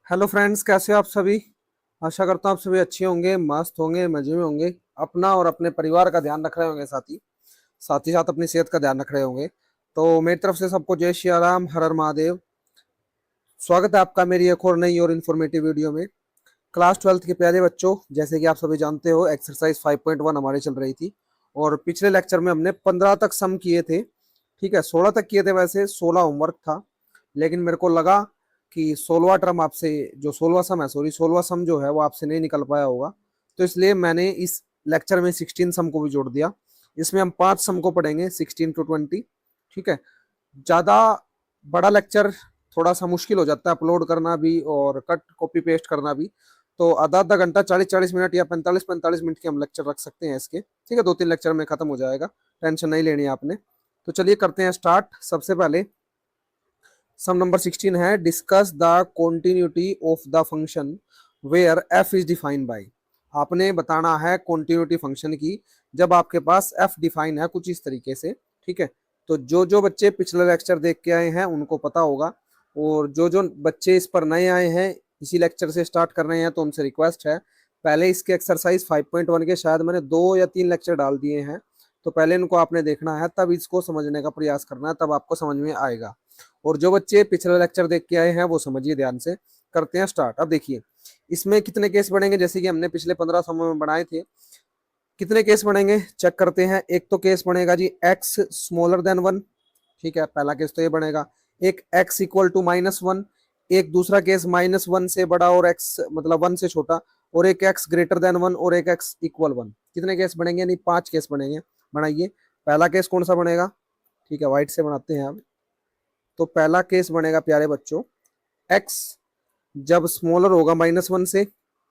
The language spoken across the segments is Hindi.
हेलो फ्रेंड्स, कैसे हो आप सभी। आशा करता हूँ आप सभी अच्छे होंगे, मस्त होंगे, मजे में होंगे। अपना और अपने परिवार का ध्यान रख रहे होंगे, साथ ही साथ अपनी सेहत का ध्यान रख रहे होंगे। तो मेरी तरफ से सबको जय श्री राम, हर हर महादेव। स्वागत है आपका मेरी एक और नई और इन्फॉर्मेटिव वीडियो में। क्लास 12th के प्यारे बच्चों, जैसे कि आप सभी जानते हो, एक्सरसाइज 5.1 हमारी चल रही थी। और पिछले लेक्चर में हमने 15 तक सम किए थे। ठीक है, 16 तक किए थे, वैसे 16 होमवर्क था। लेकिन मेरे को लगा कि 16वां टर्म आपसे, जो 16वां सम है, सॉरी 16वां सम जो है वो आपसे नहीं निकल पाया होगा। तो इसलिए मैंने इस लेक्चर में 16 सम को भी जोड़ दिया। इसमें हम 5 सम को पढ़ेंगे, 16 to 20। ठीक है। ज्यादा बड़ा लेक्चर थोड़ा सा मुश्किल हो जाता है अपलोड करना भी और कट कॉपी पेस्ट करना भी। तो आधा आधा घंटा, 40-40 मिनट या 45-45 मिनट के हम लेक्चर रख सकते हैं इसके। ठीक है, 2-3 लेक्चर में खत्म हो जाएगा। टेंशन नहीं लेनी है आपने। तो चलिए करते हैं स्टार्ट। सबसे पहले सम नंबर 16 है, discuss the continuity of the function where F is defined by. आपने बताना है कॉन्टिन्यूटी फंक्शन की जब आपके पास एफ डिफाइन है कुछ इस तरीके से। ठीक है। तो जो जो बच्चे पिछले लेक्चर देख के आए हैं उनको पता होगा, और जो जो बच्चे इस पर नए आए हैं, इसी लेक्चर से स्टार्ट कर रहे हैं, तो उनसे रिक्वेस्ट है, पहले इसके एक्सरसाइज 5.1 के शायद मैंने 2 या 3 लेक्चर डाल दिए हैं। तो पहले इनको आपने देखना है, तब इसको समझने का प्रयास करना है, तब आपको समझ में आएगा। और जो बच्चे पिछले लेक्चर देख के आए हैं वो समझिए ध्यान से। करते हैं स्टार्ट। अब देखिए इसमें कितने केस बढ़ेंगे, जैसे कि हमने पिछले 15 समूह में बनाए थे। कितने केस बढ़ेंगे चेक करते हैं। एक तो केस बनेगा जी एक्स स्मॉलर देन 1। ठीक है, पहला केस तो ये बनेगा। एक एक्स इक्वल टू -1। एक दूसरा केस -1 से बड़ा और एक्स मतलब 1 से छोटा। और एक एक्स ग्रेटर देन 1 और एक एक्स इक्वल 1। कितने केस बनेंगे, नहीं 5 केस बनेंगे। बनाइए। पहला केस कौन सा बनेगा। ठीक है, व्हाइट से बनाते हैं अब। तो पहला केस बनेगा प्यारे बच्चों, एक्स जब स्मॉलर होगा -1 से।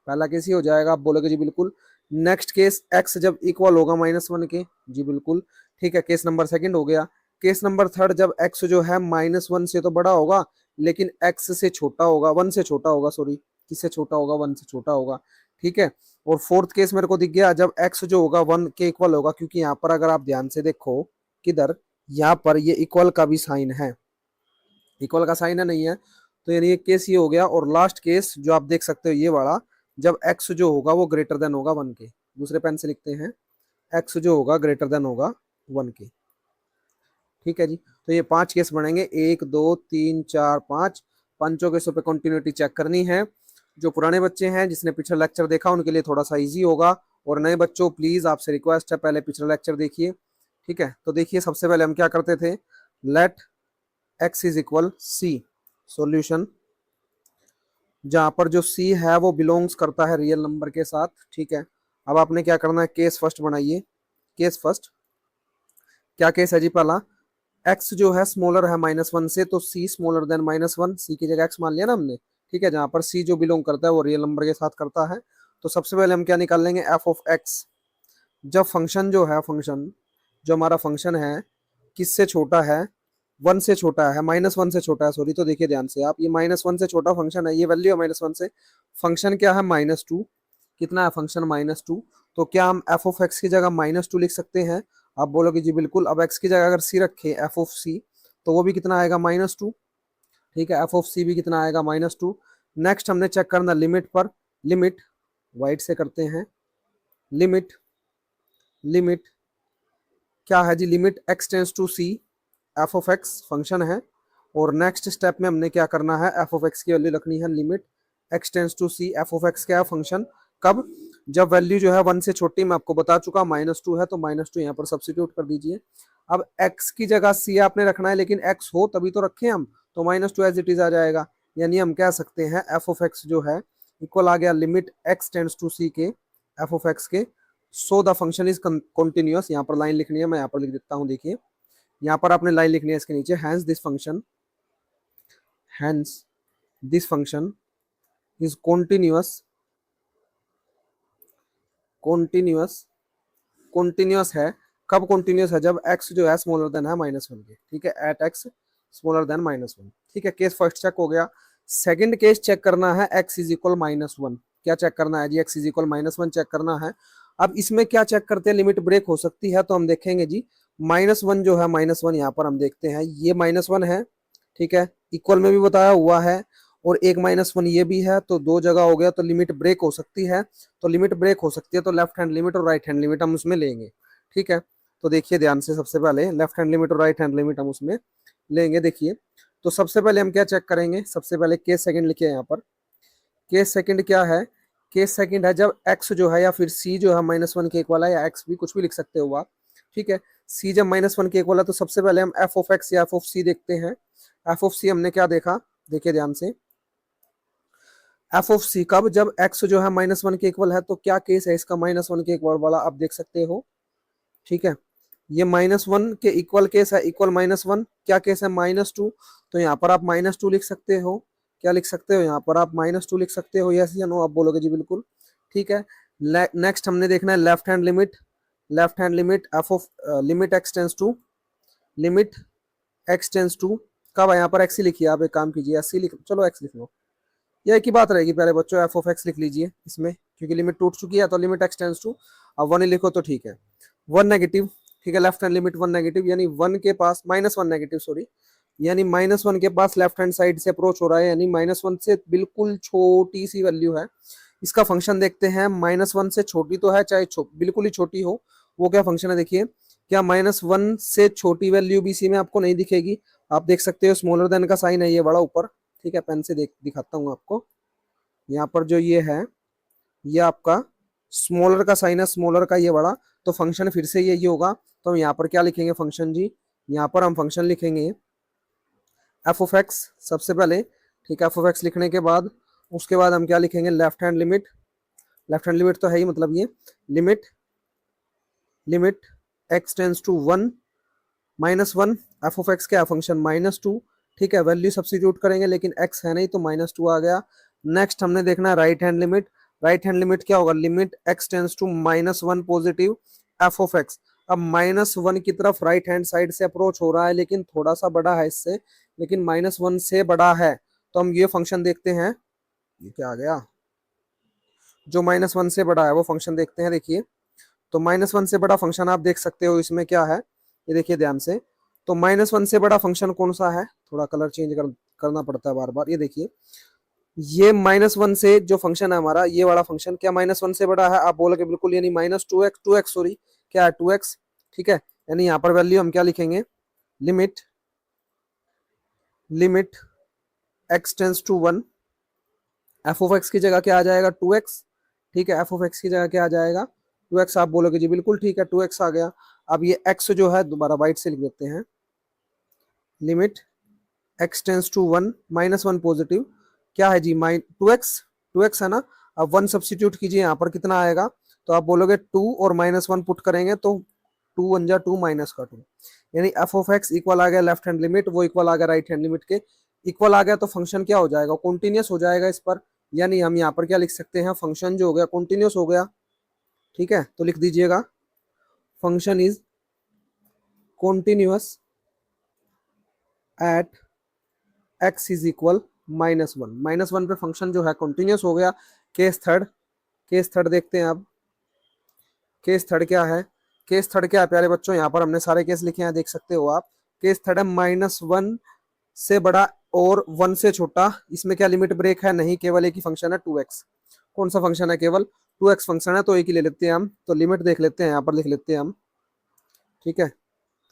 पहला केस ही हो जाएगा, आप बोलोगे जी बिल्कुल। नेक्स्ट केस एक्स जब इक्वल होगा -1 के। जी बिल्कुल। ठीक है, केस नंबर सेकंड हो गया। केस नंबर थर्ड, जब एक्स जो है -1 से तो बड़ा होगा, लेकिन एक्स से छोटा होगा, 1 से छोटा होगा, सॉरी किससे छोटा होगा, 1 से छोटा होगा। ठीक है। और फोर्थ केस मेरे को दिख गया, जब एक्स जो होगा 1 के इक्वल होगा, क्योंकि यहाँ पर अगर आप ध्यान से देखो, किधर, यहाँ पर ये इक्वल का भी साइन है। इक्वल का साइन है, नहीं है, तो यानी एक केस ये हो गया। और लास्ट केस जो आप देख सकते हो ये वाला, जब एक्स जो होगा वो ग्रेटर देन होगा 1 के। दूसरे पेन से लिखते हैं, एक्स जो होगा ग्रेटर देन होगा 1 के। ठीक है जी। तो ये 5 केस बनेंगे, 1 2 3 4 5। पांचों केसों पे कंटिन्यूटी चेक करनी है। जो पुराने बच्चे हैं जिसने पिछला लेक्चर देखा उनके लिए थोड़ा सा इजी होगा। और नए बच्चों प्लीज आपसे रिक्वेस्ट है, पहले पिछला लेक्चर देखिए। ठीक है। तो देखिए सबसे पहले हम क्या करते थे, let X is equal C. Solution, जहां पर जो सी है वो बिलोंग्स करता है रियल नंबर के साथ। ठीक है। अब आपने क्या करना है, केस फर्स्ट बनाइए। केस फर्स्ट क्या केस है जी, पहला एक्स जो है स्मॉलर है -1 से, तो सी स्मॉलर देन -1। सी की जगह एक्स मान लिया ना हमने। ठीक है, जहां पर सी जो बिलोंग करता है वो रियल नंबर के साथ करता है। तो सबसे पहले हम क्या निकाल लेंगे, एफ ऑफ एक्स। जब फंक्शन जो है, फंक्शन जो हमारा फंक्शन है किससे छोटा है, 1 से छोटा है, -1 से छोटा है, सॉरी। तो देखिए ध्यान से आप, ये -1 से छोटा फंक्शन है, ये वैल्यू है -1 से। फंक्शन क्या है, -2। कितना है फंक्शन, -2। तो क्या हम एफ ऑफ एक्स की जगह -2 लिख सकते हैं। आप बोलोगे जी बिल्कुल। अब एक्स की जगह अगर सी रखे, एफ ऑफ सी, तो वो भी कितना आएगा, -2। ठीक है, एफ ऑफ सी भी कितना आएगा, -2। नेक्स्ट हमने चेक करना लिमिट पर। लिमिट वाइट से करते हैं। लिमिट, लिमिट क्या है जी, limit x tends to C. F of x function है। और नेक्स्ट स्टेप में हमने क्या करना है, एफ ऑफ एक्स की वैल्यू रखनी है, limit x tends to C. F of x क्या है, फंक्शन। कब, जब वैल्यू जो है 1 से छोटी, मैं आपको बता चुका, -2 है तो -2 यहाँ पर सब्सिट्यूट कर दीजिए। अब x की जगह c आपने रखना है, लेकिन x हो तभी तो रखें हम, तो -2 एज इट इज आ जाएगा। यानी हम कह सकते हैं एफ ऑफ एक्स जो है इक्वल आ गया limit x tends to c के, एफ ऑफ एक्स के। So the function is continuous. यहाँ पर लाइन लिखनी है, मैं यहाँ पर लिख देता हूँ, देखिए यहाँ पर आपने लाइन लिखनी है इसके नीचे, hence this function, hence this function is continuous, continuous, continuous है। कब कॉन्टिन्यूअस है, जब x जो है स्मॉलर देन है -1 के। ठीक है, एट x स्मॉलर देन -1। ठीक है, केस फर्स्ट चेक हो गया। सेकंड केस चेक करना है, x इज इक्वल -1। क्या चेक करना है जी, x इज इक्वल -1 चेक करना है। अब इसमें क्या चेक करते हैं, लिमिट ब्रेक हो सकती है, तो हम देखेंगे जी -1 जो है, -1 यहाँ पर हम देखते हैं ये -1 है। ठीक है, इक्वल में भी बताया हुआ है। और एक -1 ये भी है, तो दो जगह हो गया, तो लिमिट ब्रेक हो सकती है। तो लिमिट ब्रेक हो सकती है तो लेफ्ट हैंड लिमिट और राइट हैंड लिमिट हम उसमें लेंगे। ठीक है, तो देखिए ध्यान से, सबसे पहले लेफ्ट हैंड लिमिट और राइट हैंड लिमिट हम उसमें लेंगे। देखिए, तो सबसे पहले हम क्या चेक करेंगे, सबसे पहले केस सेकंड लिखे हैं यहाँ पर। केस सेकंड क्या है, केस सेकंड है जब x जो है या फिर c जो है -1 के इक्वल है, या x भी कुछ भी लिख सकते हो आप। ठीक है, c जब -1 के इक्वल है तो सबसे पहले हम f ऑफ x या f ऑफ c देखते हैं। f ऑफ c हमने क्या देखा, देखिए ध्यान से, f ऑफ c कब, जब x जो है -1 के इक्वल है। तो क्या केस है इसका -1 के इक्वल वाला, आप देख सकते हो। ठीक है, ये -1 के इक्वल केस है, इक्वल -1, क्या केस है -2। तो यहाँ पर आप -2 लिख सकते हो। क्या लिख सकते हो यहाँ पर आप -2 लिख सकते हो, यस या नो आप बोलोगे जी बिल्कुल। ठीक है, नेक्स्ट हमने देखना है left hand limit. Left hand limit F of limit x tends to, limit x tends to, कब है यहाँ पर एक्स ही लिखिए, आप एक काम कीजिए एस लिख, चलो एक्स लिख लो, यह एक ही बात रहेगी पहले बच्चों, एफ ऑफ एक्स लिख लीजिए इसमें, क्योंकि लिमिट टूट चुकी है तो लिमिट एक्स टेंस टू, अब 1 ही लिखो तो ठीक है। 1 नेगेटिव, ठीक है, लेफ्ट हैंड लिमिट 1 नेगेटिव, यानी 1 के पास -1 नेगेटिव, सॉरी, यानी -1 के पास लेफ्ट हैंड साइड से अप्रोच हो रहा है, यानी -1 से बिल्कुल छोटी सी वैल्यू है। इसका फंक्शन देखते हैं, -1 से छोटी तो है, चाहे बिल्कुल ही छोटी हो, वो क्या फंक्शन है देखिए। क्या -1 से छोटी वैल्यू भी सी में आपको नहीं दिखेगी, आप देख सकते हो स्मॉलर देन का साइन है ये बड़ा ऊपर। ठीक है, पेन से दिखाता हूँ आपको, यहाँ पर जो ये है, ये आपका स्मॉलर का साइन है, स्मॉलर का ये बड़ा, तो फंक्शन फिर से यही होगा। तो हम यहाँ पर क्या लिखेंगे फंक्शन जी, यहाँ पर हम फंक्शन लिखेंगे एफ ऑफ एक्स सबसे पहले। ठीक है, एफ ऑफ एक्स लिखने के बाद उसके बाद हम क्या लिखेंगे, left hand limit, left hand limit तो है ही, मतलब ये limit, limit x tends to 1 -1, F of x क्या फंक्शन -2। ठीक है, वैल्यू सब्स्टिट्यूट करेंगे, लेकिन एक्स है नहीं तो -2 आ गया। नेक्स्ट हमने देखना है right hand limit. Right hand limit क्या होगा, limit x tends to -1 positive F of x. अब -1 की तरफ राइट हैंड साइड से अप्रोच हो रहा है, लेकिन थोड़ा सा बड़ा है इससे, लेकिन -1 से बड़ा है, तो हम ये फंक्शन देखते हैं। ये क्या आ गया, जो -1 से बड़ा है वो फंक्शन देखते हैं। देखिए, तो -1 से बड़ा फंक्शन आप देख सकते हो इसमें क्या है, ये देखिए ध्यान से। तो -1 से बड़ा फंक्शन कौन सा है, थोड़ा कलर चेंज करना पड़ता है बार बार। ये देखिए, ये -1 से जो फंक्शन है हमारा, ये वाला फंक्शन क्या -1 से बड़ा है, आप बोलोगे बिल्कुल, यानी -2x सॉरी, क्या है 2x। ठीक है, यानी यहाँ पर वैल्यू हम क्या लिखेंगे, limit, limit x tends to 1, F of x की जगह क्या आ जाएगा 2x। ठीक है, एफ ऑफ एक्स की जगह क्या आ जाएगा 2x, आप बोलोगे जी बिल्कुल ठीक है 2x आ गया। अब ये x जो है दोबारा वाइट से लिख देते हैं, limit x tends to 1 -1 positive, क्या है जी 2x, 2x है ना। अब 1 सब्स्टिट्यूट कीजिए, यहाँ पर कितना आएगा, तो आप बोलोगे 2 और -1 पुट करेंगे तो 2 1 जा 2 माइनस का 2, यानी एफ ऑफ एक्स इक्वल आ गया लेफ्ट हैंड लिमिट, वो इक्वल आ गया राइट हैंड लिमिट के, इक्वल आ गया तो फंक्शन क्या हो जाएगा, कॉन्टिन्यूस हो जाएगा इस पर। यानी हम यहाँ पर क्या लिख सकते हैं, फंक्शन जो हो गया कॉन्टिन्यूस हो गया। ठीक है, तो लिख दीजिएगा function is continuous at x is equal -1, -1 पे फंक्शन जो है कॉन्टिन्यूस हो गया। केस थर्ड, केस थर्ड देखते हैं अब, केस थर्ड क्या है, केस थर्ड क्या है प्यारे बच्चों, यहाँ पर हमने सारे केस लिखे हैं, देख सकते हो आप। केस थर्ड है -1 से बड़ा और 1 से छोटा, इसमें क्या लिमिट ब्रेक है, नहीं, केवल एक ही फंक्शन है 2x। कौन सा फंक्शन है, केवल 2x फंक्शन है, तो एक ही ले लेते हैं हम, तो लिमिट देख लेते हैं, यहाँ पर लिख लेते हैं हम। ठीक है,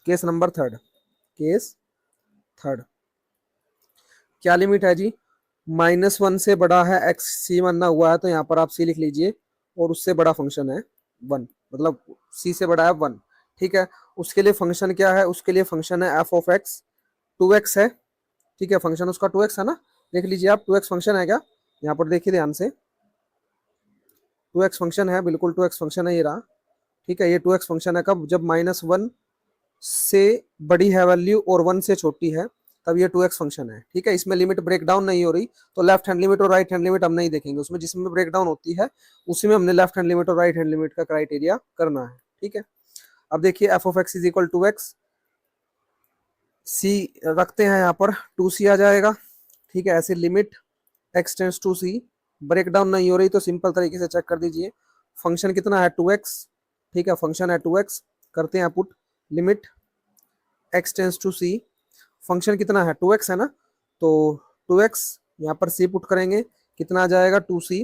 case number third, case third क्या लिमिट है जी, -1 से बड़ा है x, c मानना हुआ है तो यहाँ पर आप c लिख लीजिए, और उससे बड़ा फंक्शन है 1, मतलब c से बड़ा है 1। ठीक है, उसके लिए फंक्शन क्या है, उसके लिए फंक्शन है एफ ऑफ एक्स, 2x है। ठीक है, फंक्शन उसका 2x है ना, देख लीजिए आप 2x फंक्शन है क्या, यहाँ पर देखिए ध्यान से, 2x फंक्शन है, बिल्कुल 2x फंक्शन है ये रहा। ठीक है, ये 2x फंक्शन है कब, जब -1 से बड़ी है वैल्यू और 1 से छोटी है, तब ये 2x फंक्शन है। ठीक है, इसमें लिमिट ब्रेक डाउन नहीं हो रही, तो लेफ्ट हैंड लिमिट और राइट हैंड लिमिट हम नहीं देखेंगे, उसमें जिसमें ब्रेक डाउन होती है उसी में हमने लेफ्ट हैंड लिमिट और राइट हैंड लिमिट का क्राइटेरिया करना है। ठीक है, अब देखिए F of x is equal 2x, सी रखते हैं यहाँ पर 2c आ जाएगा। ठीक है, ऐसे limit x tends to c, break down नहीं हो रही तो सिंपल तरीके से चेक कर दीजिए, फंक्शन कितना है 2x। ठीक है, फंक्शन है 2x, करते हैं put, limit x tends to c, function कितना है 2x है ना, तो 2x यहाँ पर सी पुट करेंगे, कितना आ जाएगा 2c।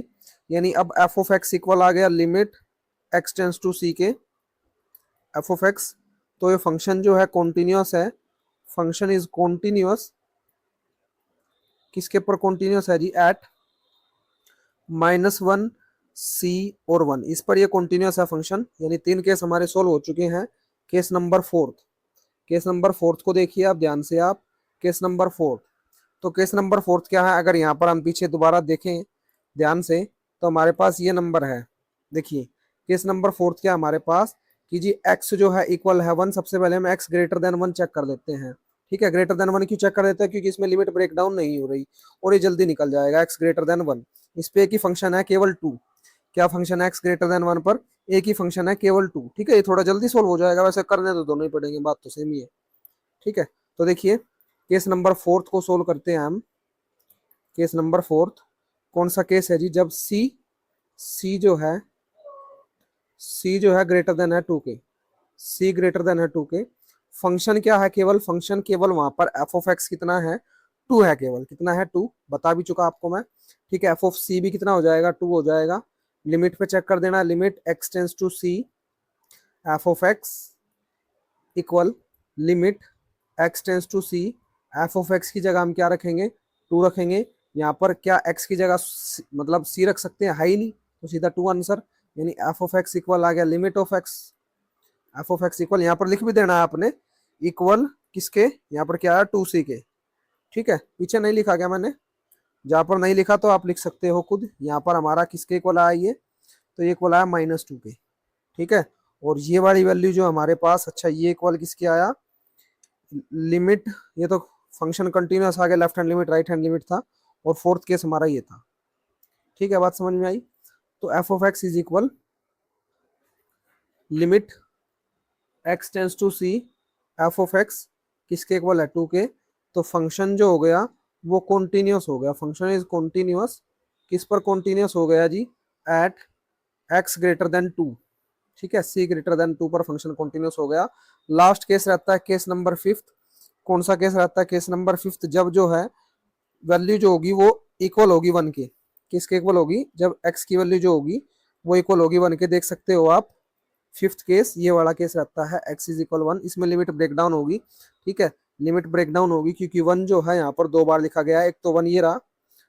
यानी अब एफ ऑफ एक्स इक्वल आ गया limit x tends to c के एफ ऑफ एक्स। तो ये फंक्शन जो है कॉन्टिन्यूअस है, फंक्शन इज कॉन्टिन्यूअस, किसके ऊपर कॉन्टिन्यूअस है जी, एट -1 सी और 1, इस पर ये कॉन्टिन्यूअस है फंक्शन। यानी 3 केस हमारे सोल्व हो चुके हैं। Case number fourth, case number fourth को देखिए आप ध्यान से, आप केस नंबर फोर्थ। तो केस नंबर फोर्थ क्या है, अगर यहाँ पर हम पीछे दोबारा देखें ध्यान से, तो हमारे पास ये नंबर है। देखिए केस नंबर फोर्थ क्या हमारे पास कि जी x जो है इक्वल है 1। सबसे पहले हम x ग्रेटर देन 1 चेक कर लेते हैं। ठीक है, ग्रेटर देन 1 क्यों चेक कर देते हैं, क्योंकि इसमें लिमिट ब्रेक डाउन नहीं हो रही और ये जल्दी निकल जाएगा। x ग्रेटर देन 1, इस पे एक ही फंक्शन है केवल 2। क्या फंक्शन है x ग्रेटर देन 1 पर, एक ही फंक्शन है केवल 2। ठीक है, ये थोड़ा जल्दी सोल्व हो जाएगा, वैसे करने तो दोनों ही पड़ेंगे, बात तो सेम ही है। ठीक है, तो देखिए केस नंबर फोर्थ को सोल्व करते हैं हम। केस नंबर फोर्थ कौन सा केस है जी, जब सी जो है ग्रेटर देन है 2 के, सी ग्रेटर देन है 2 के। फंक्शन क्या है, केवल फंक्शन केवल वहां पर एफ ऑफ एक्स कितना है, 2 है, केवल कितना है 2, बता भी चुका आपको मैं। ठीक है, एफ ऑफ सी भी कितना हो जाएगा, 2 हो जाएगा। लिमिट पे चेक कर देना, limit x tends to C F of x equal limit x tends to C. F of x की जगह हम क्या रखेंगे, 2 रखेंगे। यहाँ पर क्या x की जगह मतलब c रख सकते हैं, है ही नहीं, तो सीधा 2 आंसर। यानी एफ ऑफ एक्स इक्वल आ गया limit of x, F of x equal, यहाँ पर लिख भी देना है आपने, इक्वल किसके, यहाँ पर क्या है 2c के। ठीक है, पीछे नहीं लिखा क्या मैंने, जहाँ पर नहीं लिखा तो आप लिख सकते हो खुद। यहाँ पर हमारा किसके इक्वल आया ये, तो ये इक्वल आया -2 के। ठीक है, और ये वाली वैल्यू जो हमारे पास, अच्छा ये इक्वल किसके आया, लिमिट, ये तो फंक्शन कंटिन्यूअस आ गया, left hand limit right hand limit था, और फोर्थ केस हमारा ये था। ठीक है, बात समझ में आई। तो F of x is equal limit x tends to C F of x किसके इक्वल है, 2 के। तो फंक्शन जो हो गया वो कॉन्टिन्यूअस हो गया, फंक्शन इज कॉन्टिन्यूअस, किस पर कॉन्टिन्यूअस हो गया जी, एट एक्स ग्रेटर देन 2। ठीक है, सी ग्रेटर देन 2 पर फंक्शन कॉन्टिन्यूअस हो गया। लास्ट केस रहता है केस नंबर फिफ्थ। कौन सा केस रहता है, केस नंबर फिफ्थ, जब जो है वैल्यू जो होगी वो इक्वल होगी 1 के। किसके इक्वल होगी, जब x की वैल्यू जो होगी वो इक्वल होगी 1 के। देख सकते हो आप, फिफ्थ केस ये वाला केस रहता है, x इज इक्वल 1। इसमें लिमिट ब्रेक डाउन होगी। ठीक है, लिमिट ब्रेक डाउन होगी क्योंकि 1 जो है यहाँ पर 2 बार लिखा गया है। एक तो 1 ये रहा,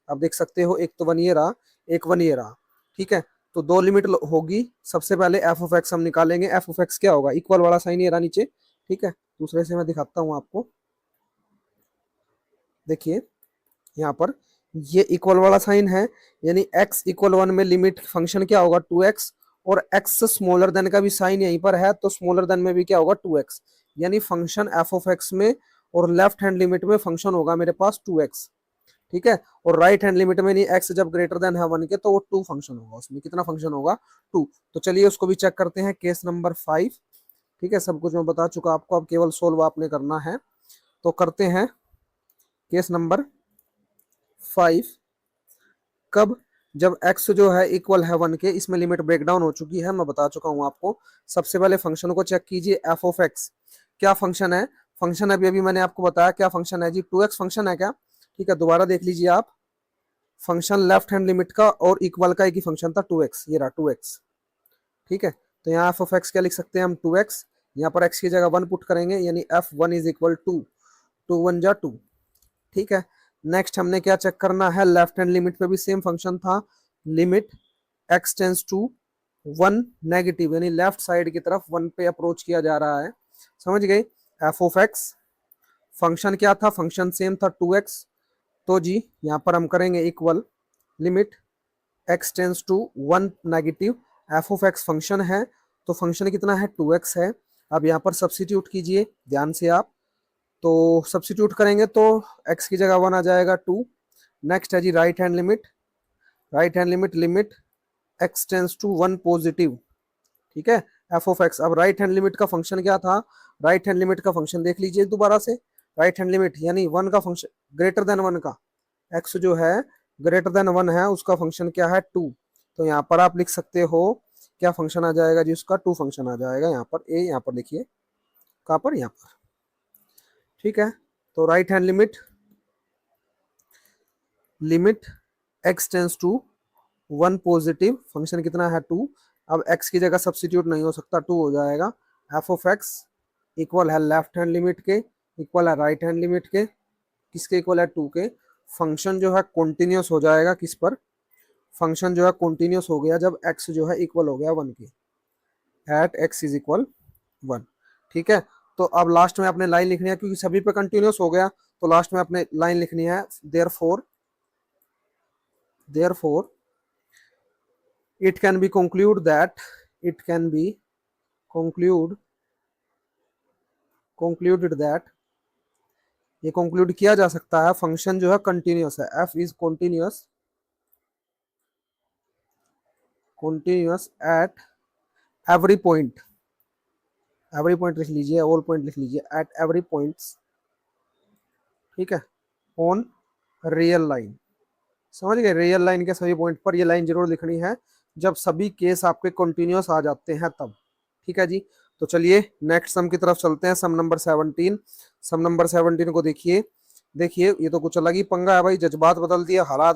आप देख सकते हो, एक तो 1 ये रहा, एक 1 ये रहा। ठीक है, तो 2 लिमिट होगी। सबसे पहले एफ ऑफ एक्स हम निकालेंगे। एफ ऑफ एक्स क्या होगा, इक्वल वाला साइन ये रहा नीचे। ठीक है, दूसरे से मैं दिखाता हूँ आपको, देखिए यहाँ पर ये इक्वल वाला साइन है, यानी x इक्वल 1 में लिमिट फंक्शन क्या होगा 2x, और x स्मॉलर देन का भी साइन यहीं पर है, तो स्मॉलर देन में भी क्या होगा 2x। यानी फंक्शन f ऑफ x में और लेफ्ट हैंड लिमिट में फंक्शन होगा मेरे पास 2x। ठीक है, और राइट हैंड लिमिट में नहीं, x जब ग्रेटर देन है 1 के तो वो 2 फंक्शन होगा, उसमें कितना फंक्शन होगा 2। तो चलिए उसको भी चेक करते हैं, केस नंबर 5। ठीक है, सब कुछ मैं बता चुका आपको, अब केवल सोल्व आपने करना है। तो करते हैं केस नंबर 5। कब, जब x जो है इक्वल है 1 के, इसमें लिमिट ब्रेक डाउन हो चुकी है, मैं बता चुका हूं आपको। सबसे पहले फंक्शन को चेक कीजिए, एफ ऑफ एक्स क्या फंक्शन है, फंक्शन अभी अभी मैंने आपको बताया क्या फंक्शन है जी, 2x फंक्शन है क्या। ठीक है, दोबारा देख लीजिए आप, फंक्शन लेफ्ट हैंड लिमिट का और इक्वल का एक ही फंक्शन था 2x, ये रहा 2x। ठीक है, तो यहाँ एफ ऑफ एक्स क्या लिख सकते हैं हम, 2x। यहाँ पर x की जगह 1 पुट करेंगे, यानी f1 इज इक्वल 2, 2 1 जा 2। ठीक है, नेक्स्ट हमने क्या चेक करना है, लेफ्ट हैंड लिमिट पे भी सेम फंक्शन था, limit x tends to 1 negative, यानी लेफ्ट साइड की तरफ 1 पे अप्रोच किया जा रहा है। समझ गए, एफ ऑफ एक्स फंक्शन क्या था, फंक्शन सेम था 2x। तो जी यहाँ पर हम करेंगे equal limit x tends to 1 negative, F of x function है, तो फंक्शन कितना है 2x है। अब यहाँ पर सब्सिट्यूट कीजिए ध्यान से आप, तो सब्सिट्यूट करेंगे तो x की जगह 1 आ जाएगा 2। नेक्स्ट है जी right hand limit, right hand limit, limit x tends to 1 positive. ठीक है, एफ ऑफ एक्स। अब राइट हैंड लिमिट का फंक्शन क्या था, राइट हैंड लिमिट का फंक्शन देख लीजिए दोबारा से, राइट हैंड लिमिट यानी 1 का फंक्शन ग्रेटर देन 1 का, x जो है ग्रेटर देन 1 है, उसका फंक्शन क्या है 2। तो यहाँ पर आप लिख सकते हो क्या फंक्शन आ जाएगा जी, उसका 2 फंक्शन आ जाएगा। यहाँ पर a, यहाँ पर देखिए कहाँ पर, यहाँ पर। ठीक है, तो right hand limit limit x tends to 1 positive, function कितना है 2, अब x की जगह सब्स्टिट्यूट नहीं हो सकता, 2 हो जाएगा, एफ ऑफ एक्स इक्वल है लेफ्ट हैंड लिमिट के, इक्वल है राइट हैंड लिमिट के, किसके इक्वल है 2 के। फंक्शन जो है कॉन्टिन्यूस हो जाएगा किस पर, फंक्शन जो है कॉन्टिन्यूस हो गया जब x जो है इक्वल हो गया 1 के, एट x इज इक्वल 1। ठीक है, तो अब लास्ट में अपने लाइन लिखनी है, क्योंकि सभी पे कंटिन्यूस हो गया तो लास्ट में अपने लाइन लिखनी है, therefore it can be conclude that it can be concluded that ये कंक्लूड किया जा सकता है फंक्शन जो है कंटिन्यूस है, f is continuous at every point, every point लिख लीजिए, ऑल पॉइंट लिख लीजिए, एट एवरी पॉइंट्स, ठीक है, ऑन रियल लाइन। समझ गए, रियल लाइन के सभी पॉइंट पर ये लाइन जरूर लिखनी है जब सभी केस आपके कंटिन्यूस आ जाते हैं तब। ठीक है जी, तो चलिए नेक्स्ट सम की तरफ चलते हैं, सम नंबर 17। सम नंबर 17 को देखिए, देखिए ये तो कुछ अलग ही पंगा है भाई, जज्बात बदल दिए, हालात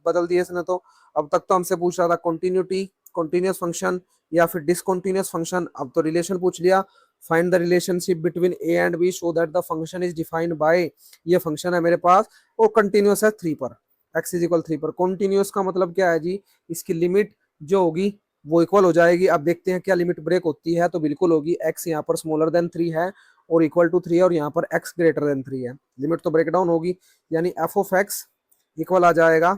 बदल दिए इसने तो। अब तक तो हमसे पूछ रहा था कॉन्टिन्यूटी, कॉन्टिन्यूस फंक्शन या फिर डिसकॉन्टिन्यूस फंक्शन, अब तो रिलेशन पूछ लिया, find the relationship between A and B so that the function is defined by, ये फंक्शन है मेरे पास वो कंटिन्यूस है 3 पर, x इज इक्वल 3 पर। कॉन्टिन्यूस का मतलब क्या है जी, इसकी लिमिट जो होगी वो इक्वल हो जाएगी। अब देखते हैं क्या लिमिट ब्रेक होती है, तो बिल्कुल होगी, x यहाँ पर स्मॉलर देन 3 है और इक्वल टू 3 है, और यहाँ पर x ग्रेटर देन 3 है, लिमिट तो ब्रेक डाउन होगी, यानी f ऑफ x इक्वल आ जाएगा।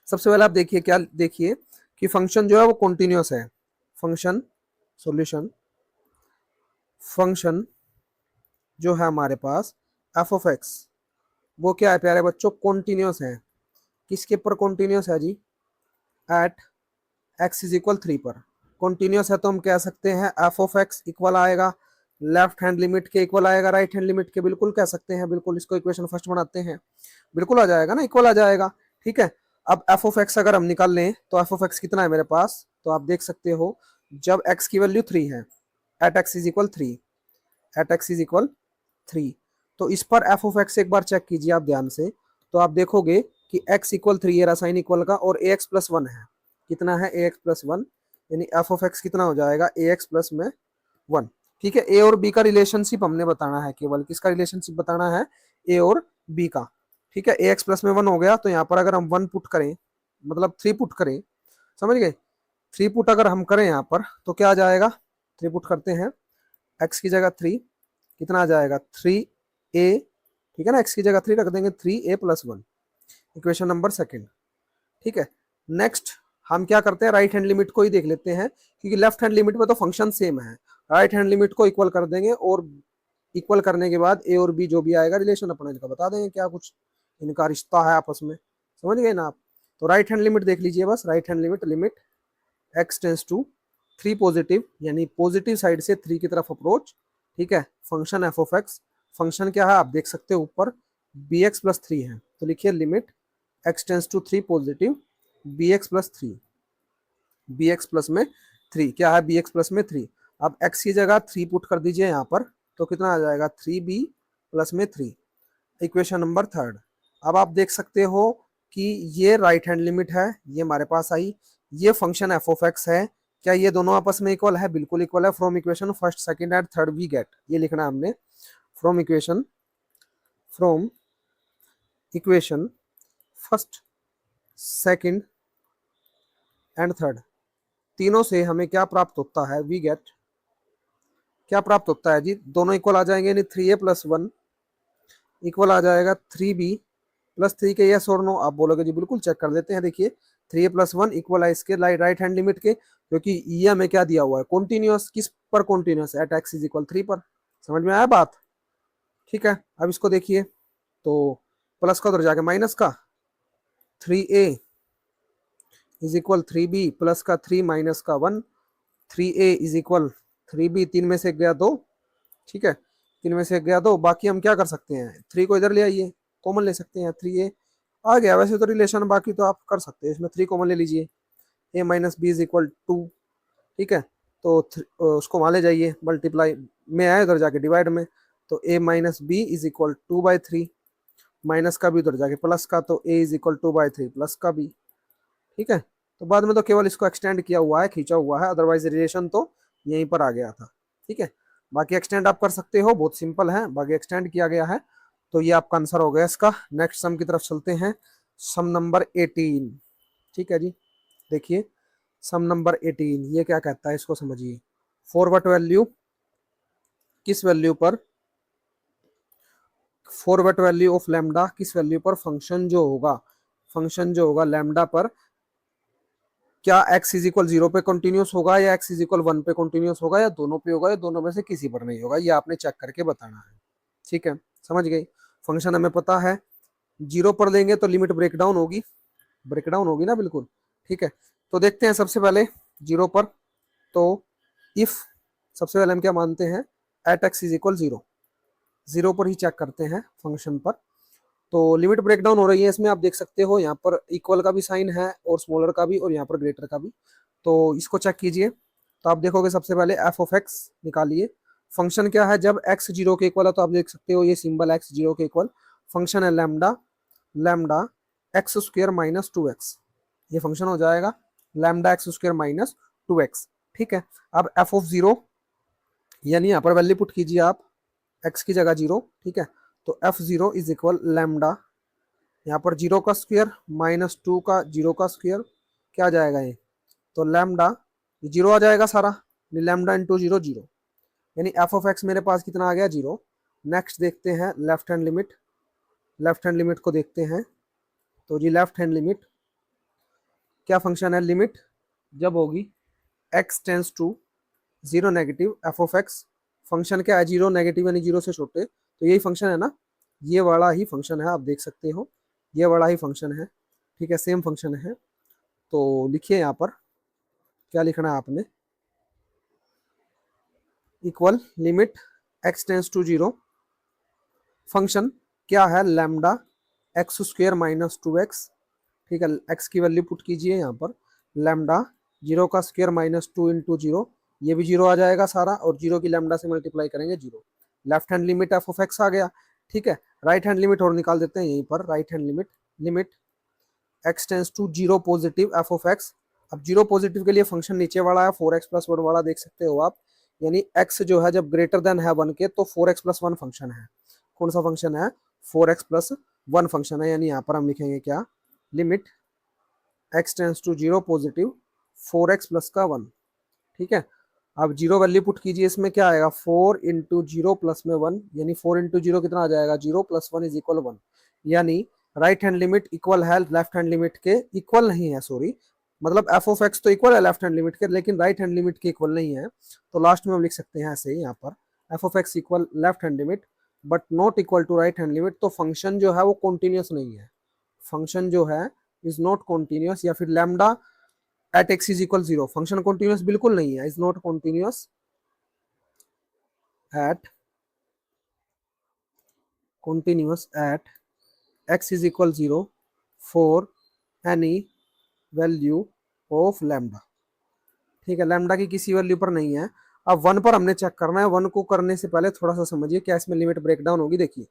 सबसे पहले आप देखिए, क्या देखिए कि फंक्शन जो है वो कॉन्टिन्यूस है, फंक्शन सॉल्यूशन, फंक्शन जो है हमारे पास f ऑफ x वो क्या है प्यारे बच्चों, कॉन्टिन्यूस है। किसके पर कॉन्टिन्यूस है जी, एट x इज इक्वल 3 पर कॉन्टिन्यूस है, तो हम कह सकते हैं f ऑफ x इक्वल आएगा लेफ्ट हैंड लिमिट के, इक्वल आएगा राइट हैंड लिमिट के, बिल्कुल कह सकते हैं, बिल्कुल इसको इक्वेशन फर्स्ट बनाते हैं, बिल्कुल आ जाएगा ना, इक्वल आ जाएगा। ठीक है, अब f ऑफ x अगर हम निकाल लें तो f ऑफ x कितना है मेरे पास, तो आप देख सकते हो जब x की वैल्यू 3 है, at x is equal 3, at x is equal 3, तो इस पर f ऑफ x एक बार चेक कीजिए आप ध्यान से, तो आप देखोगे कि x इक्वल 3 है साइन इक्वल का, और ax प्लस 1 है, कितना है ax प्लस 1, यानी f ऑफ x कितना हो जाएगा ax प्लस में 1। ठीक है, a और b का रिलेशनशिप हमने बताना है, केवल किसका रिलेशनशिप बताना है, a और b का। ठीक है, ax प्लस में 1 हो गया, तो यहाँ पर अगर हम 1 पुट करें, मतलब 3 पुट करें, समझ गए, 3 पुट अगर हम करें यहाँ पर तो क्या आ जाएगा, 3 पुट करते हैं, x की जगह 3 कितना आ जाएगा 3a, ठीक है ना, x की जगह 3 रख देंगे, 3a plus 1, equation number second. ठीक है, नेक्स्ट हम क्या करते हैं, राइट हैंड लिमिट को ही देख लेते हैं, क्योंकि लेफ्ट हैंड लिमिट में तो फंक्शन सेम है, राइट हैंड लिमिट को इक्वल कर देंगे, और इक्वल करने के बाद ए और बी जो भी आएगा रिलेशन अपना इनका बता देंगे, क्या कुछ इनका रिश्ता है आपस में, समझ गए ना आप। तो राइट हैंड लिमिट देख लीजिए बस, right hand limit, limit x tends to 3 positive, यानी पॉजिटिव साइड से 3 की तरफ अप्रोच। ठीक है, function F of x, function क्या है आप देख सकते हो ऊपर बी एक्स प्लस 3 है, तो लिखिए limit x tends to 3 positive B X plus 3, B X plus में 3, क्या है बी एक्स प्लस में 3, अब x की जगह 3 पुट कर दीजिए यहाँ पर, तो कितना आ जाएगा 3b प्लस में 3, इक्वेशन नंबर थर्ड। अब आप देख सकते हो कि ये राइट हैंड लिमिट है, ये हमारे पास आई, ये फंक्शन एफ ऑफ एक्स है, क्या ये दोनों आपस में इक्वल है, बिल्कुल इक्वल है, from equation first second and third we get, ये लिखना है हमने, from equation first second and third, तीनों से हमें क्या प्राप्त होता है, वी गेट, क्या प्राप्त होता है जी, दोनों इक्वल आ जाएंगे, यानी 3a प्लस 1 इक्वल आ जाएगा 3b प्लस 3 के, यस और नो आप बोलोगे जी, बिल्कुल चेक कर लेते हैं, देखिए 3a प्लस 1 इक्वल है इसके राइट हैंड लिमिट के, क्योंकि ये हमें क्या दिया हुआ है कॉन्टिन्यूस, किस पर continuous, at x is equal 3 पर, समझ में आया बात। ठीक है, अब इसको देखिए, तो प्लस का उधर जाके माइनस का, 3a is equal 3b plus का 3 माइनस का 1, 3a इज इक्वल 3b, 3 में से गया 2, ठीक है, 3 में से गया 2, बाकी हम क्या कर सकते हैं, 3 को इधर ले आइए, कॉमन ले सकते हैं, 3a आ गया, वैसे तो रिलेशन बाकी तो आप कर सकते हैं, इसमें 3 कॉमन ले लीजिए, a minus B is equal 2, ठीक है, तो उसको वहाँ ले जाइए, मल्टीप्लाई में आए उधर जाके डिवाइड में, तो a minus B is equal 2/3, minus का भी उधर जाके प्लस का, तो a is equal two by three plus का भी। ठीक है, तो बाद में तो केवल इसको एक्सटेंड किया हुआ है, खींचा हुआ है, अदरवाइज रिलेशन तो यहीं पर आ गया था। ठीक है, बाकी एक्सटेंड आप कर सकते हो, बहुत सिंपल है, बाकी एक्सटेंड किया गया है। तो ये आपका आंसर हो गया इसका। नेक्स्ट सम की तरफ चलते हैं, सम नंबर 18। ठीक है जी, देखिए सम नंबर 18 ये क्या कहता है, इसको समझिए। फॉरवर्ड वैल्यू किस वैल्यू पर, फॉरवर्ड वैल्यू ऑफ लैम्डा किस वैल्यू पर फंक्शन जो होगा, फंक्शन जो होगा लैम्डा पर, क्या x इज इक्वल जीरो पे कंटिन्यूस होगा या x इज इक्वल वन पे कंटिन्यूस होगा या दोनों पे होगा या दोनों में से किसी पर नहीं होगा, ये आपने चेक करके बताना है। ठीक है, समझ गए। फंक्शन हमें पता है, जीरो पर लेंगे तो लिमिट ब्रेक डाउन होगी, ब्रेक डाउन होगी ना, बिल्कुल। ठीक है, तो देखते हैं सबसे पहले जीरो पर। तो इफ, सबसे पहले हम क्या मानते हैं, at x is equal zero, zero पर ही चेक करते हैं फंक्शन पर। तो लिमिट ब्रेक डाउन हो रही है इसमें, आप देख सकते हो यहाँ पर इक्वल का भी साइन है और स्मॉलर का भी और यहाँ पर ग्रेटर का भी। तो इसको चेक कीजिए, तो आप देखोगे सबसे पहले एफ ऑफ एक्स निकालिए। फंक्शन क्या है, जब एक्स जीरो के इक्वल है तो आप देख सकते हो ये सिंबल एक्स जीरो के इक्वल, फंक्शन है lambda, lambda X square minus two x, ये फंक्शन हो जाएगा lambda X square minus two X. ठीक है, अब एफ ऑफ जीरो, यानी यहाँ पर वैल्यू पुट कीजिए आप, एक्स की जगह जीरो। ठीक है, तो F zero is equal lambda, यहाँ पर जीरो का स्क्वायर माइनस टू का जीरो का स्क्वायर, क्या आ जाएगा ये, तो लैम्डा जीरो आ जाएगा सारा, लैम्डा इंटू जीरो जीरो, यानी एफ ऑफ एक्स मेरे पास कितना आ गया, जीरो। नेक्स्ट देखते हैं left hand limit, left hand limit को देखते हैं। तो जी लेफ्ट हैंड लिमिट क्या फंक्शन है, लिमिट जब होगी X tends to zero negative F of x, function क्या है, जीरो नेगेटिव यानी जीरो से छोटे, तो यही फंक्शन है ना, ये वाला ही फंक्शन है, आप देख सकते हो ये वाला ही फंक्शन है। ठीक है, सेम फंक्शन है। तो लिखिए यहाँ पर क्या लिखना है आपने, equal limit x tends to zero, function क्या है lambda X square minus two X. ठीक है, एक्स की वैल्यू पुट कीजिए यहाँ पर, लैम्डा जीरो का square minus two into zero, ये भी जीरो आ जाएगा सारा, और जीरो की लैम्डा से मल्टीप्लाई करेंगे जीरो। Left hand limit F of x आ गया। ठीक है, राइट हैंड लिमिट और निकाल देते हैं यहीं पर, right hand limit, limit x tends to zero positive F of x. अब जीरो पॉजिटिव के लिए फंक्शन नीचे वाला है, फोर एक्स प्लस वन वाला, देख सकते हो आप, यानी एक्स जो है जब ग्रेटर देन है वन के, तो four x plus one function है। कौन सा फंक्शन है, four x plus one function है, यानी यहाँ पर हम लिखेंगे क्या, limit x tends to zero positive four x plus का वन। ठीक है, अब जीरो वैल्यू पुट कीजिए, इसमें क्या आएगा, फोर इंटू जीरो प्लस में वन, यानी फोर इंटू जीरो कितना आ जाएगा, zero plus one is equal one, यानी राइट हैंड लिमिट इक्वल है लेफ्ट हैंड लिमिट के, इक्वल नहीं है सॉरी, मतलब एफ ऑफ एक्स तो इक्वल है लेफ्ट हैंड लिमिट के, लेकिन राइट हैंड लिमिट के इक्वल नहीं है। तो लास्ट में हम लिख सकते हैं ऐसे ही यहाँ पर, f of x equal left hand limit but not equal to right hand limit. तो फंक्शन जो है वो कॉन्टिन्यूस नहीं है, फंक्शन जो है इज नॉट कॉन्टिन्यूस, या फिर lambda at x is equal zero, function continuous बिल्कुल नहीं है, is not continuous at, continuous at x is equal 0 for any value of lambda। ठीक है, लैम्डा की किसी वैल्यू पर नहीं है। अब वन पर हमने चेक करना है, वन को करने से पहले थोड़ा सा समझिए क्या इसमें लिमिट ब्रेक डाउन होगी। देखिए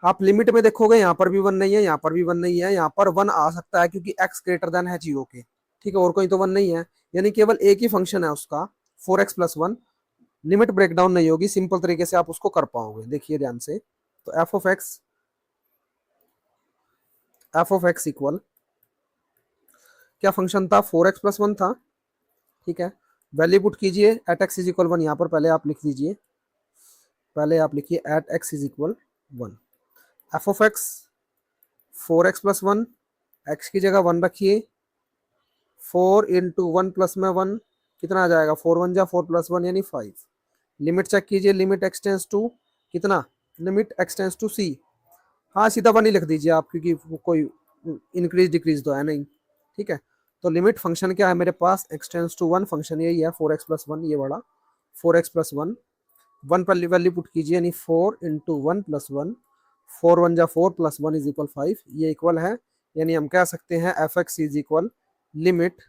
आप लिमिट में देखोगे यहाँ पर भी वन नहीं है, यहाँ पर भी वन नहीं है, यहाँ पर वन आ सकता है क्योंकि x ग्रेटर देन है जीरो के। ठीक है, और कोई तो वन नहीं है, यानी केवल एक ही फंक्शन है उसका, four x plus one, limit break down नहीं होगी, सिंपल तरीके से आप उसको कर पाओगे। देखिए ध्यान से, तो एफ ऑफ एक्स इक्वल क्या फंक्शन था, फोर एक्स प्लस वन था। ठीक है, वैल्यू पुट कीजिए, at x is equal one, यहाँ पर पहले आप लिख दीजिए, पहले आप लिखिए at x is equal one, f of x four x plus one, x की जगह वन रखिए, फोर इंटू वन प्लस में वन कितना आ जाएगा, फोर वन जा फोर प्लस वन यानी फाइव। लिमिट चेक कीजिए, लिमिट एक्सटेंस टू कितना, लिमिट एक्सटेंस टू सी, हाँ सीधा वन ही लिख दीजिए आप क्योंकि कोई इंक्रीज डिक्रीज तो है नहीं। ठीक है, तो लिमिट फंक्शन क्या है मेरे पास, एक्सटेंस टू वन, फंक्शन यही है फोर एक्स प्लस वन, ये बड़ा four x plus one, one पर वैल्यू पुट कीजिए, यानी four into one plus one, four one जा four plus one is equal five, ये इक्वल है, यानी हम कह सकते हैं f x is equal limit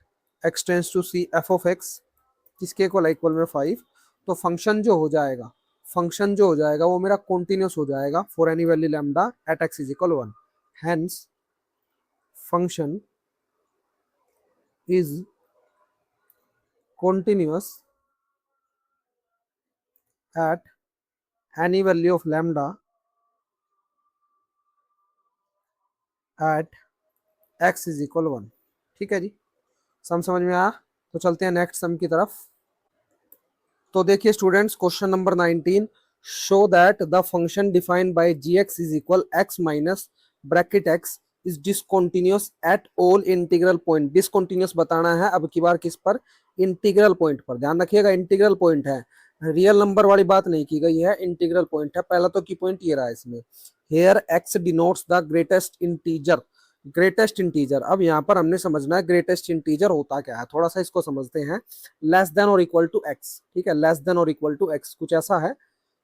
x tends to C F of x, किसके इक्वल है, इक्वल में फाइव। तो फंक्शन जो हो जाएगा फंक्शन जो हो जाएगा वो मेरा कॉन्टिन्यूस हो जाएगा for any value lambda at x is equal 1। Hence function is continuous at any value of lambda at x is equal 1। ठीक है जी, सम समझ में आया? तो चलते हैं नेक्स्ट सम की तरफ। तो देखिए students, question number 19, show that the function defined bye gx is equal x minus bracket x is discontinuous at all integral point. Discontinuous बताना है अब की बार किस पर? इंटीग्रल पॉइंट पर। ध्यान रखिएगा इंटीग्रल पॉइंट है, रियल नंबर वाली बात नहीं की गई है, इंटीग्रल पॉइंट है। पहला तो की पॉइंट ये रहा है इसमें, here x denotes the greatest integer. Greatest integer, अब यहाँ पर हमने समझना है ग्रेटेस्ट इंटीजर होता क्या है, थोड़ा सा इसको समझते हैं। लेस देन और इक्वल टू एक्स, ठीक है, लेस देन और इक्वल टू एक्स, कुछ ऐसा है।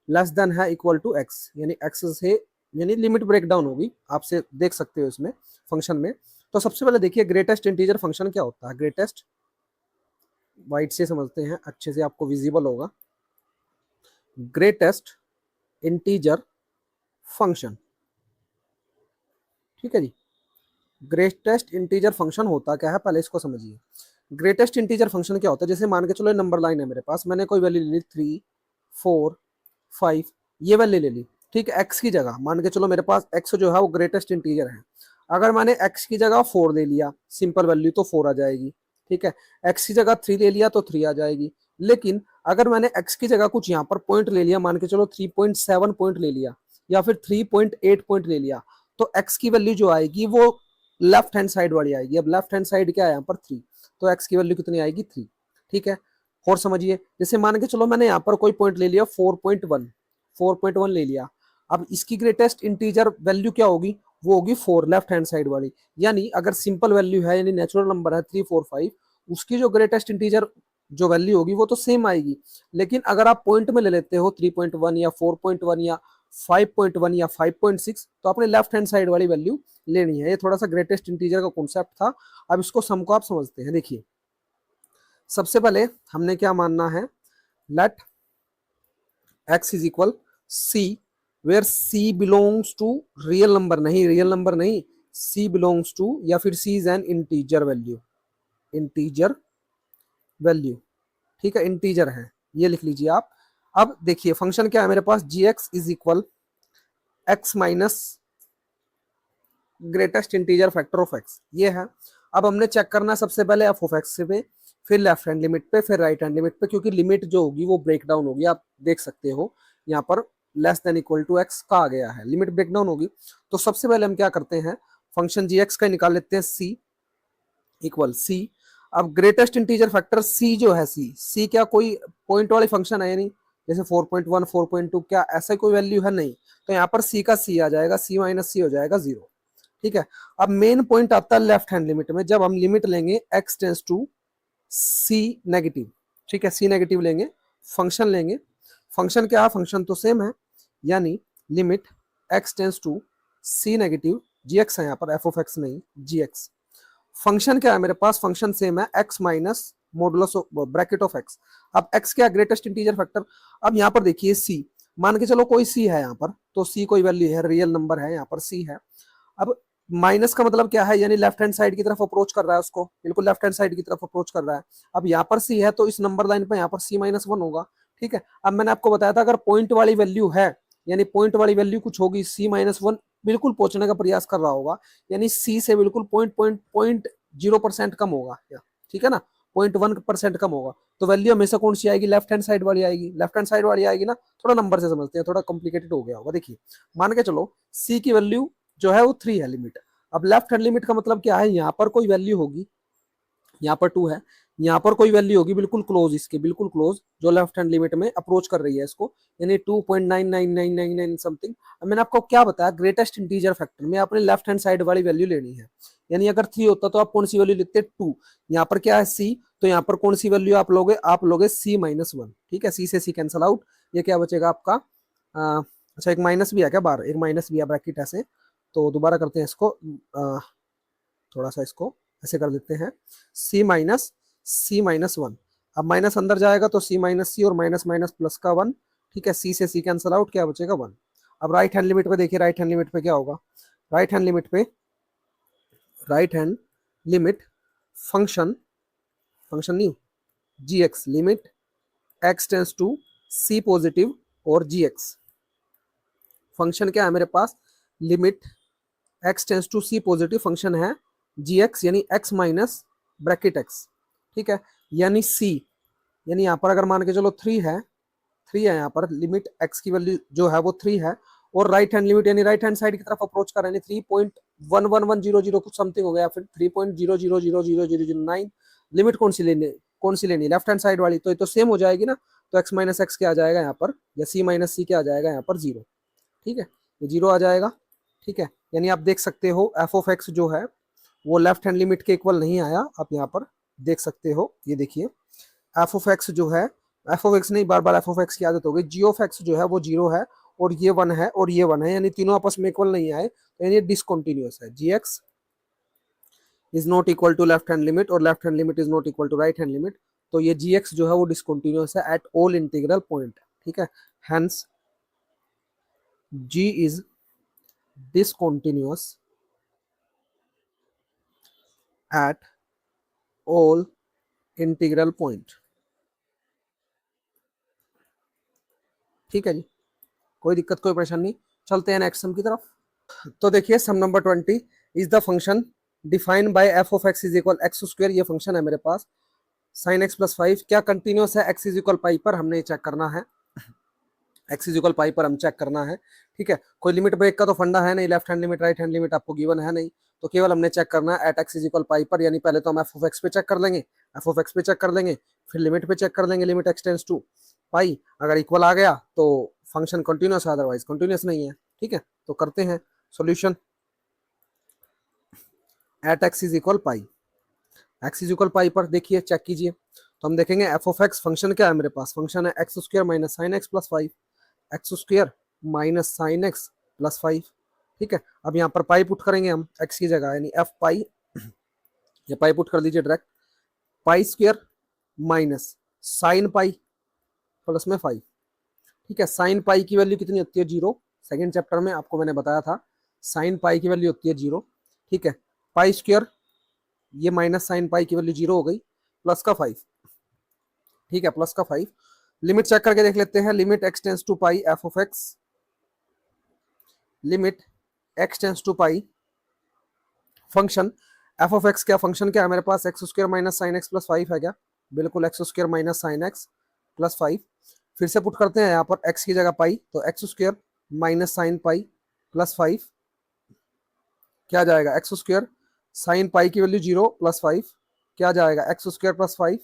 लेस देन है इक्वल टू एक्स, यानी एक्स से यानी लिमिट ब्रेक डाउन होगी, आपसे देख सकते हो इसमें फंक्शन में। तो सबसे पहले देखिए ग्रेटेस्ट इंटीजर फंक्शन क्या होता है। ग्रेटेस्ट, वाइट से समझते हैं, अच्छे से आपको विजिबल होगा। ग्रेटेस्ट इंटीजर फंक्शन, ठीक है जी। ग्रेटेस्ट इंटीजर फंक्शन होता क्या है, पहले इसको समझिए। ग्रेटेस्ट इंटीजर फंक्शन क्या होता है, जैसे मान के चलो नंबर लाइन है मेरे पास, मैंने कोई वैल्यू ले ली 3 4 5, ये वैल्यू ले ली, ठीक है। एक्स की जगह मान के चलो मेरे पास एक्स जो है वो ग्रेटेस्ट इंटीजर है। अगर मैंने एक्स की जगह 4 ले लिया, सिंपल वैल्यू, तो 4 आ जाएगी, ठीक है। एक्स की जगह 3 ले लिया तो 3 आ जाएगी। लेकिन अगर मैंने एक्स की जगह कुछ यहाँ पर पॉइंट ले लिया, मान के चलो 3.7 पॉइंट ले लिया या फिर 3.8 पॉइंट ले लिया, तो एक्स की वैल्यू जो आएगी वो लेफ्ट हैंड साइड वाली आएगी। अब लेफ्ट हैंड साइड क्या है यहाँ पर 3, तो एक्स की वैल्यू कितनी आएगी 3, ठीक है। और समझिए, जैसे मान के चलो मैंने यहाँ पर कोई पॉइंट ले लिया 4.1 ले लिया। अब इसकी ग्रेटेस्ट इंटीजर वैल्यू क्या होगी, वो होगी 4, लेफ्ट हैंड साइड वाली। यानी अगर सिंपल वैल्यू है, यानी नेचुरल नंबर है 3 4 5, उसकी जो ग्रेटेस्ट इंटीजर जो वैल्यू होगी वो तो सेम आएगी। लेकिन अगर आप पॉइंट में ले लेते हो 3.1 या 4.1 या 5.1 या 5.6, तो आपने लेफ्ट हैंड साइड वाली वैल्यू लेनी है। ये थोड़ा सा ग्रेटेस्ट इंटीजर का कॉन्सेप्ट था। अब इसको सम को आप समझते हैं। देखिए सबसे पहले हमने क्या मानना है, let x is equal c, where c belongs to real number, नहीं रियल नंबर नहीं, c बिलोंग्स टू, या फिर c is an integer value, integer value, ठीक है, इंटीजर है, ये लिख लीजिए आप। अब देखिए फंक्शन क्या है मेरे पास, gx is equal x minus greatest integer factor of x, ये है। अब हमने चेक करना है सबसे पहले एफ ऑफ एक्स पे, फिर लेफ्ट हैंड लिमिट पे, फिर राइट हैंड लिमिट पे, क्योंकि लिमिट जो होगी वो ब्रेक डाउन होगी। आप देख सकते हो यहाँ पर less than equal to x का आ गया है, लिमिट ब्रेक डाउन होगी। तो सबसे पहले हम क्या करते हैं, फंक्शन जी एक्स का निकाल लेते हैं, सी इक्वल सी। अब ग्रेटेस्ट इंटीजर फैक्टर सी जो है, सी क्या कोई पॉइंट वाली फंक्शन है, यानी जैसे 4.1 4.2, क्या ऐसा कोई वैल्यू है, नहीं। तो यहाँ पर सी का सी आ जाएगा, सी माइनस सी हो जाएगा 0, ठीक है। अब मेन पॉइंट आता है लेफ्ट हैंड लिमिट में, जब हम लिमिट लेंगे x tends to c negative, ठीक है, सी नेगेटिव लेंगे, फंक्शन लेंगे। फंक्शन क्या है, फंक्शन तो सेम है, यानी limit x tends to c negative, g x है यहाँ पर, एफ ऑफ एक्स नहीं, जी एक्स। फंक्शन क्या है मेरे पास, फंक्शन सेम है, x minus modulus bracket of x। अब x क्या, ग्रेटेस्ट इंटीजर फैक्टर। अब यहाँ पर देखिए c, मान के चलो कोई c है यहाँ पर, तो c कोई वैल्यू है, रियल नंबर है, यहाँ पर c है। अब माइनस का मतलब क्या है, यानी लेफ्ट हैंड साइड की तरफ अप्रोच कर रहा है उसको, बिल्कुल लेफ्ट हैंड साइड की तरफ अप्रोच कर रहा है। अब यहाँ पर सी है, तो इस नंबर लाइन पर यहाँ पर सी माइनस 1 होगा, ठीक है। अब मैंने आपको बताया था अगर पॉइंट वाली वैल्यू है, यानी पॉइंट वाली वैल्यू कुछ होगी, सी माइनस 1 बिल्कुल पहुंचने का प्रयास कर रहा होगा, यानी सी से बिल्कुल 0.0% कम होगा, ठीक है ना, 0.1% कम होगा। तो वैल्यू हमेशा कौन सी आएगी, लेफ्ट हैंड साइड वाली आएगी, लेफ्ट हैंड साइड वाली आएगी ना। थोड़ा नंबर से समझते हैं, थोड़ा कॉम्प्लिकेटेड हो गया होगा। देखिए मान के चलो सी की वैल्यू जो है वो 3 है लिमिट। अब लेफ्ट हैंड लिमिट का मतलब क्या है, यहाँ पर कोई वैल्यू होगी, यहाँ पर 2 है, यहाँ पर कोई वैल्यू होगी बिल्कुल क्लोज, इसके बिल्कुल क्लोज, जो लेफ्ट हैंड लिमिट में अप्रोच कर रही है इसको, यानी 2.99999 समथिंग। अब मैंने आपको क्या बताया, ग्रेटेस्ट इंटीजर फैक्टर में आपने लेफ्ट हैंड साइड वाली वैल्यू लेनी है। यानी अगर 3 होता तो आप कौन सी वैल्यू लिखते, 2। यहाँ पर क्या है c, तो यहाँ पर कौन सी वैल्यू आप लोगे c माइनस 1, ठीक है। c से c कैंसल आउट, ये क्या बचेगा आपका, अच्छा एक माइनस भी है क्या बाहर, एक माइनस भी है ब्रैकेट ऐसे, तो दोबारा करते हैं इसको, थोड़ा सा इसको ऐसे कर देते हैं, c माइनस 1। अब माइनस अंदर जाएगा तो c माइनस सी, और माइनस माइनस प्लस का 1, ठीक है, सी से सी कैंसल आउट, क्या बचेगा 1। अब राइट हैंड लिमिट पे देखिए, राइट हैंड लिमिट पे क्या होगा, राइट हैंड लिमिट पे, right hand limit function, function नहीं, g x, limit x tends to c positive और जी एक्स। फंक्शन क्या है मेरे पास, limit x tends to c positive, function है जी एक्स यानी एक्स माइनस ब्रैकेट एक्स, ठीक है, यानी सी, यानी यहाँ पर अगर मान के चलो 3 है, 3 है यहाँ पर, लिमिट एक्स की वैल्यू जो है वो 3 है, और राइट हैंड लिमिट यानी राइट हैंड साइड की तरफ अप्रोच कर रहे हैं, 3.11100 कुछ समथिंग हो गया, फिर 3.0000009, लिमिट कौन सी लेनी, कौन सी लेनी, लेफ्ट हैंड साइड वाली, तो ये तो सेम हो जाएगी ना, तो एक्स माइनस एक्स क्या आ जाएगा यहाँ पर, या सी माइनस सी क्या आ जाएगा यहाँ पर, 0, ठीक है, ये 0 आ जाएगा, ठीक है, यानी आप देख सकते हो एफ ऑफ एक्स जो है वो लेफ्ट हैंड लिमिट के इक्वल नहीं आया, आप यहाँ पर देख सकते हो, ये देखिए एफ ऑफ एक्स जो है, एफ ऑफ एक्स नहीं, बार बार एफ ऑफ एक्स की आदत हो गई, जी ऑफ एक्स जो है वो 0 है, और ये 1 है, और ये 1 है, यानी तीनों आपस में इक्वल नहीं आए, तो यानी डिसकंटिन्यूअस है, g x is not equal to left hand limit और left hand limit is not equal to right hand limit, तो ये जी एक्स जो है वो डिसकंटिन्यूअस है एट ऑल इंटीग्रल पॉइंट, ठीक है, hence g is discontinuous at all integral point, ठीक है जी, कोई दिक्कत कोई परेशानी नहीं, चलते हैं नेक्स्ट सम की तरफ। तो देखिए sum number 20 is the function defined by f of x is equal x square, ये फंक्शन है मेरे पास, साइन एक्स प्लस 5 क्या कंटिन्यूअस है, एक्स इज इक्वल पाई पर हमने चेक करना है, एक्स इज इक्वल पाई पर हम चेक करना है, ठीक है, कोई लिमिट ब्रेक का तो फंडा है नहीं, left hand limit right hand limit आपको गिवन है नहीं, तो केवल हमने चेक करना है at x is equal pi पर, यानी पहले तो हम एफ ऑफ एक्स पे चेक कर लेंगे, एफ ऑफ एक्स पे चेक कर लेंगे, फिर लिमिट पे चेक कर लेंगे, limit x tends to pi, अगर इक्वल आ गया तो फंक्शन कंटिन्यूअस है, अदरवाइज कंटिन्यूअस नहीं है, ठीक है, तो करते हैं solution, at x is equal pi, x is equal pi पर देखिए चेक कीजिए, तो हम देखेंगे एफ ऑफ एक्स फंक्शन क्या है मेरे पास, फंक्शन है x square minus sine x plus 5, x square minus sine x plus 5, ठीक है, अब यहाँ पर पाई पुट करेंगे हम एक्स की जगह, यानी एफ पाई, ये पाई पुट कर दीजिए direct, pi square minus sine pi plus में 5, ठीक है, साइन पाई की वैल्यू कितनी होती है 0, सेकेंड चैप्टर में आपको मैंने बताया था, साइन पाई की वैल्यू होती है 0, ठीक है, पाई स्क्वायर, ये माइनस साइन पाई की वैल्यू 0 हो गई, प्लस का 5, ठीक है, प्लस का 5, लिमिट चेक करके देख लेते हैं, limit x tends to pi f of x, limit x tends to pi, function F of x क्या फंक्शन क्या है मेरे पास, x square minus sine x plus 5 है क्या, बिल्कुल x square minus sine x plus 5, फिर से पुट करते हैं यहाँ पर एक्स की जगह पाई, तो x square minus sine pi plus 5, क्या जाएगा एक्स स्क्वायर, साइन पाई की वैल्यू 0 प्लस 5, क्या जाएगा एक्स स्क्वायर प्लस 5,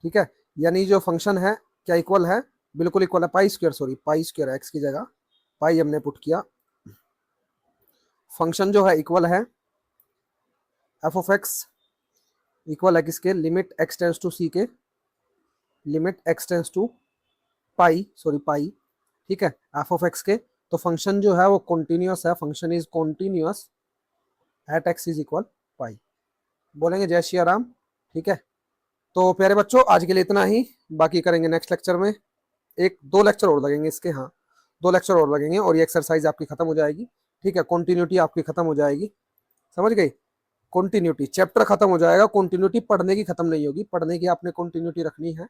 ठीक है, यानी जो फंक्शन है क्या इक्वल है, बिल्कुल इक्वल है, pi square, sorry pi square, x की जगह पाई हमने पुट किया, फंक्शन जो है इक्वल है एफ ऑफ एक्स, इक्वल है किसके, limit x tends to c के, limit x tends to pi, sorry pi, ठीक है, एफ ऑफ एक्स के, तो फंक्शन जो है वो कॉन्टिन्यूअस है, function is continuous at x is equal pi, बोलेंगे जय श्री राम, ठीक है, तो प्यारे बच्चों आज के लिए इतना ही, बाकी करेंगे नेक्स्ट लेक्चर में, एक 2 लेक्चर और लगेंगे इसके, हाँ 2 लेक्चर और लगेंगे और ये एक्सरसाइज आपकी खत्म हो जाएगी, ठीक है, कॉन्टिन्यूटी आपकी खत्म हो जाएगी, समझ गई, कॉन्टिन्यूटी चैप्टर खत्म हो जाएगा, कॉन्टिन्यूटी पढ़ने की खत्म नहीं होगी, पढ़ने की आपने कॉन्टिन्यूटी रखनी है,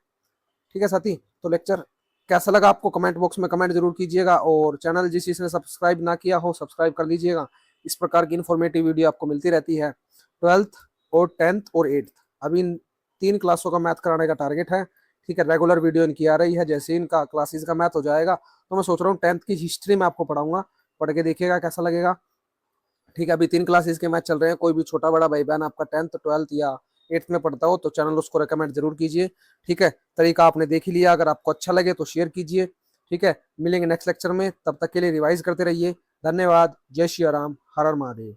ठीक है साथी, तो लेक्चर कैसा लगा आपको कमेंट बॉक्स में कमेंट जरूर कीजिएगा, और चैनल जिसने सब्सक्राइब ना किया हो सब्सक्राइब कर लीजिएगा, इस प्रकार की इन्फॉर्मेटिव वीडियो आपको मिलती रहती है, 12th और 10th और 8th, अभी इन 3 क्लासों का मैथ कराने का टारगेट है, ठीक है, रेगुलर वीडियो इनकी आ रही है, जैसे इनका क्लासेस का मैथ हो जाएगा तो मैं सोच रहा हूँ 10th की हिस्ट्री में आपको पढ़ाऊंगा, पढ़ के देखिएगा कैसा लगेगा, ठीक है, अभी 3 क्लासेस के मैथ चल रहे हैं, कोई भी छोटा बड़ा भाई बहन आपका 10th 12th या 8th में पढ़ता हो तो चैनल उसको रेकमेंड जरूर कीजिए, ठीक है, तरीका आपने देख ही लिया, अगर आपको अच्छा लगे तो शेयर कीजिए, ठीक है, मिलेंगे नेक्स्ट लेक्चर में, तब तक के लिए रिवाइज करते रहिए, धन्यवाद, जय श्री राम, हर हर महादेव।